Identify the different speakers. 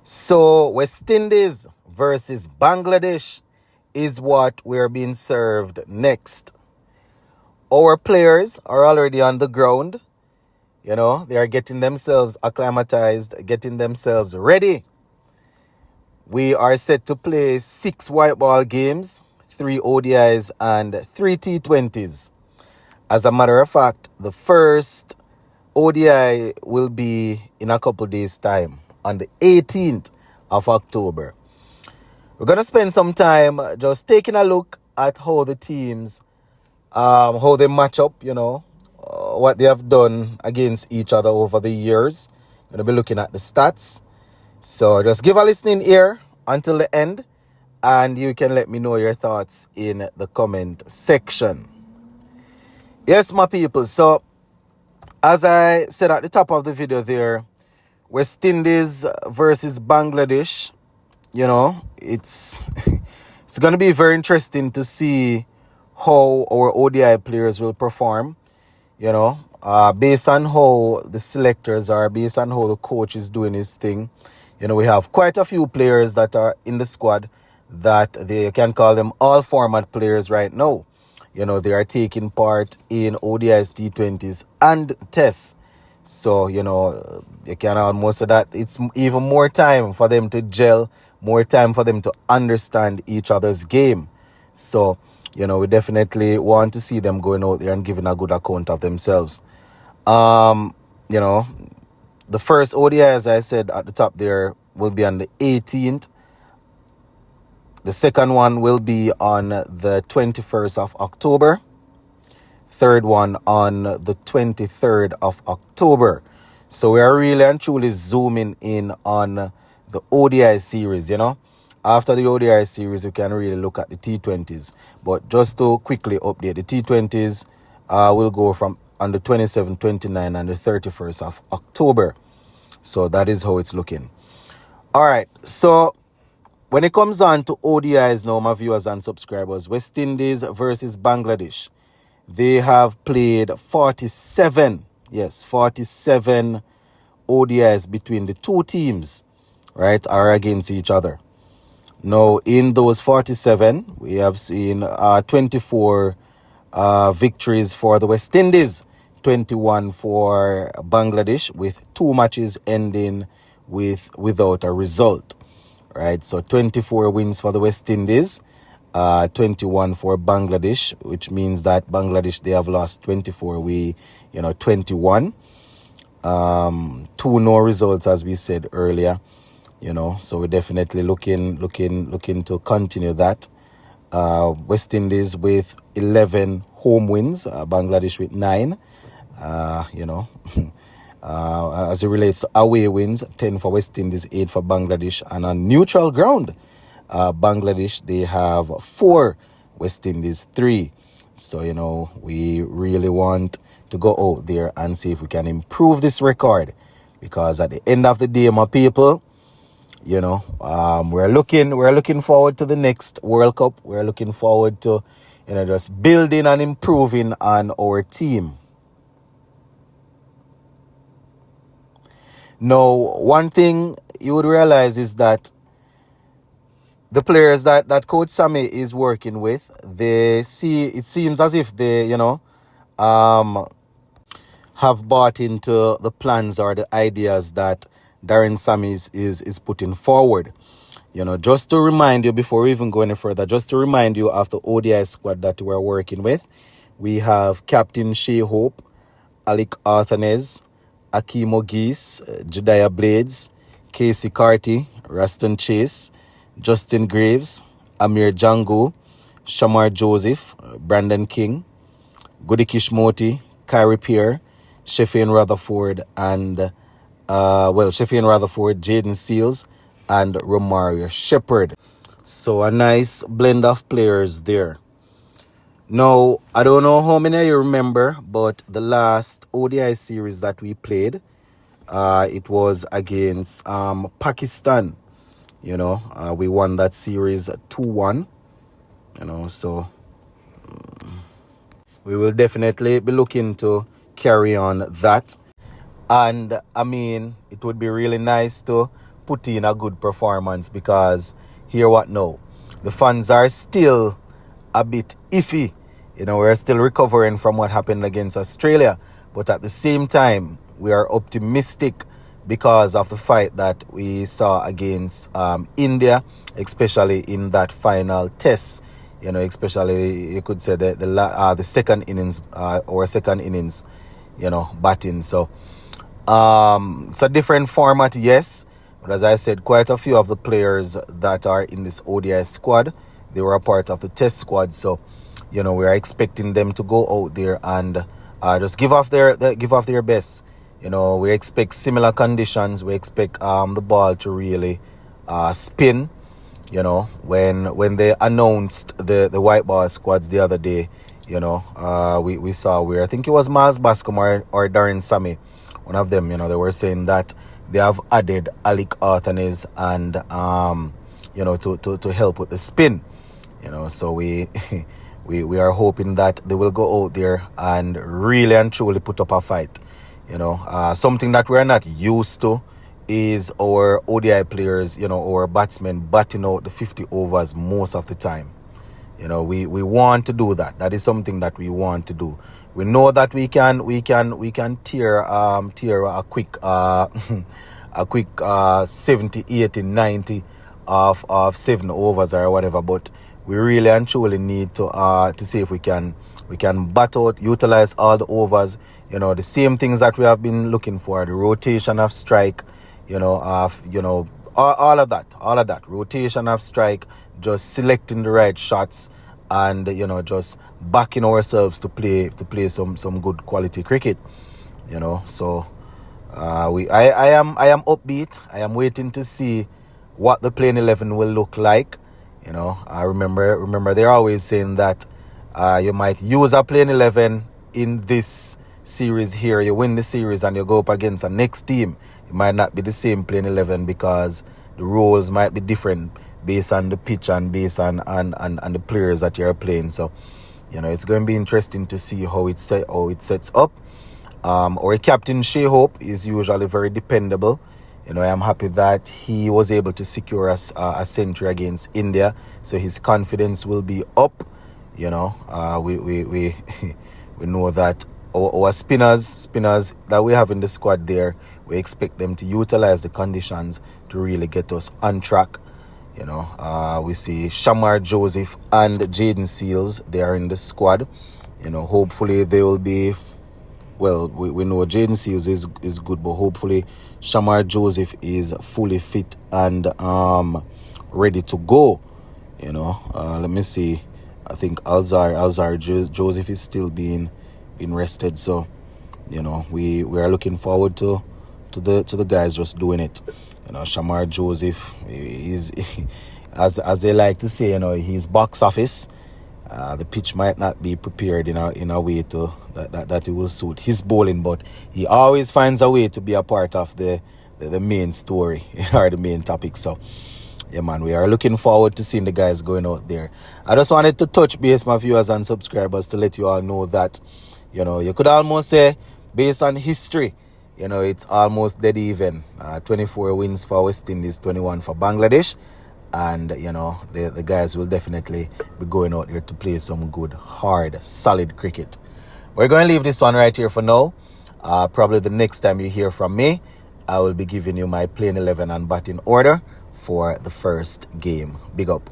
Speaker 1: So West Indies versus Bangladesh is what we're being served next. Our players are already on the ground. They are getting themselves acclimatized, getting themselves ready. We are set to play 6 white ball games, 3 ODIs and 3 T20s. As a matter of fact, the first ODI will be in a couple days' time, on the 18th of October. We're going to spend some time just taking a look at how the teams, how they match up, what they have done against each other over the years. We're going to be looking at the stats. So just give a listening ear until the end, and you can let me know your thoughts in the comment section. Yes, my people. So, as I said at the top of the video there, West Indies versus Bangladesh, it's it's going to be very interesting to see how our ODI players will perform, based on how the selectors are, based on how the coach is doing his thing. We have quite a few players that are in the squad that they can call them all format players right now. They are taking part in ODIs, T20s, and tests. So, you can almost say that it's even more time for them to gel, more time for them to understand each other's game. So, we definitely want to see them going out there and giving a good account of themselves. The first ODI, as I said at the top there, will be on the 18th. The second one will be on the 21st of October. Third one on the 23rd of October. So we are really and truly zooming in on the ODI series, After the ODI series, we can really look at the T20s. But just to quickly update, the T20s will go from on the 27th, 29th, and the 31st of October. So that is how it's looking. All right. So when it comes on to ODIs now, my viewers and subscribers, West Indies versus Bangladesh, they have played 47 ODIs between the two teams, right, are against each other. Now, in those 47, we have seen 24 victories for the West Indies, 21 for Bangladesh, with 2 matches ending without a result. Right, so 24 wins for the West Indies, 21 for Bangladesh, which means that Bangladesh, they have lost 24, 21. 2 no results, as we said earlier. So we're definitely looking to continue that. West Indies with 11 home wins, Bangladesh with 9. As it relates to away wins, 10 for West Indies, 8 for Bangladesh. And on neutral ground, Bangladesh, they have 4, West Indies 3. So, we really want to go out there and see if we can improve this record. Because at the end of the day, my people, we're looking forward to the next World Cup. We're looking forward to, just building and improving on our team. Now, one thing you would realize is that the players that Coach Sammy is working with, it seems as if they, have bought into the plans or the ideas that Darren Sammy is putting forward. Just to remind you, before we even go any further, just to remind you of the ODI squad that we're working with. We have Captain Shea Hope, Alec Arthanez, Akeem Ogis, Jediah Blades, Casey Carty, Raston Chase, Justin Graves, Amir Django, Shamar Joseph, Brandon King, Goody Kishmoti, Kyrie Pierre, Sheffian Rutherford, and Jaden Seals, and Romario Shepherd. So a nice blend of players there. Now, I don't know how many of you remember, but the last ODI series that we played, it was against Pakistan. We won that series 2-1. So we will definitely be looking to carry on that. And, it would be really nice to put in a good performance, because hear what now? The fans are still a bit iffy. We're still recovering from what happened against Australia. But at the same time, we are optimistic because of the fight that we saw against India, especially in that final test. Especially you could say the second innings or second innings, batting. So it's a different format, yes. But as I said, quite a few of the players that are in this ODI squad, they were a part of the test squad. So, we are expecting them to go out there and just give off their best. We expect similar conditions. We expect the ball to really spin. When they announced the white ball squads the other day, we saw where I think it was Miles Bascom or Darren Sammy, one of them, they were saying that they have added Alec Arthanes and to help with the spin. So we are hoping that they will go out there and really and truly put up a fight. Something that we're not used to is our ODI players, our batsmen batting out the 50 overs most of the time. We want to do that. That is something that we want to do. We know that we can tear a quick a quick 70, 80, 90 of 7 overs or whatever, but we really and truly need to see if we can bat out, utilize all the overs, the same things that we have been looking for, the rotation of strike, all of that rotation of strike, just selecting the right shots, and just backing ourselves to play some good quality cricket. So I am upbeat. I am waiting to see what the playing 11 will look like. I remember they're always saying that you might use a playing 11 in this series here. You win the series and you go up against a next team. It might not be the same playing 11 because the roles might be different based on the pitch and based on the players that you're playing. So, it's going to be interesting to see how it sets up. Our captain Shea Hope is usually very dependable. I am happy that he was able to secure us a century against India, so his confidence will be up. We know that our spinners that we have in the squad there, we expect them to utilize the conditions to really get us on track. We see Shamar Joseph and Jaden Seals, they are in the squad. Hopefully they will be, well, we know Jaden Seals is good, but hopefully Shamar Joseph is fully fit and ready to go. Let me see. I think Alzar Joseph is still being rested. So, we are looking forward to the guys just doing it. Shamar Joseph is, as they like to say, he's box office. The pitch might not be prepared in a way to that it will suit his bowling, but he always finds a way to be a part of the main story or the main topic. So, yeah, man, we are looking forward to seeing the guys going out there. I just wanted to touch base, my viewers and subscribers, to let you all know that, you could almost say, based on history, it's almost dead even. 24 wins for West Indies, 21 for Bangladesh. And, the guys will definitely be going out there to play some good, hard, solid cricket. We're going to leave this one right here for now. Probably the next time you hear from me, I will be giving you my playing 11 and batting order for the first game. Big up.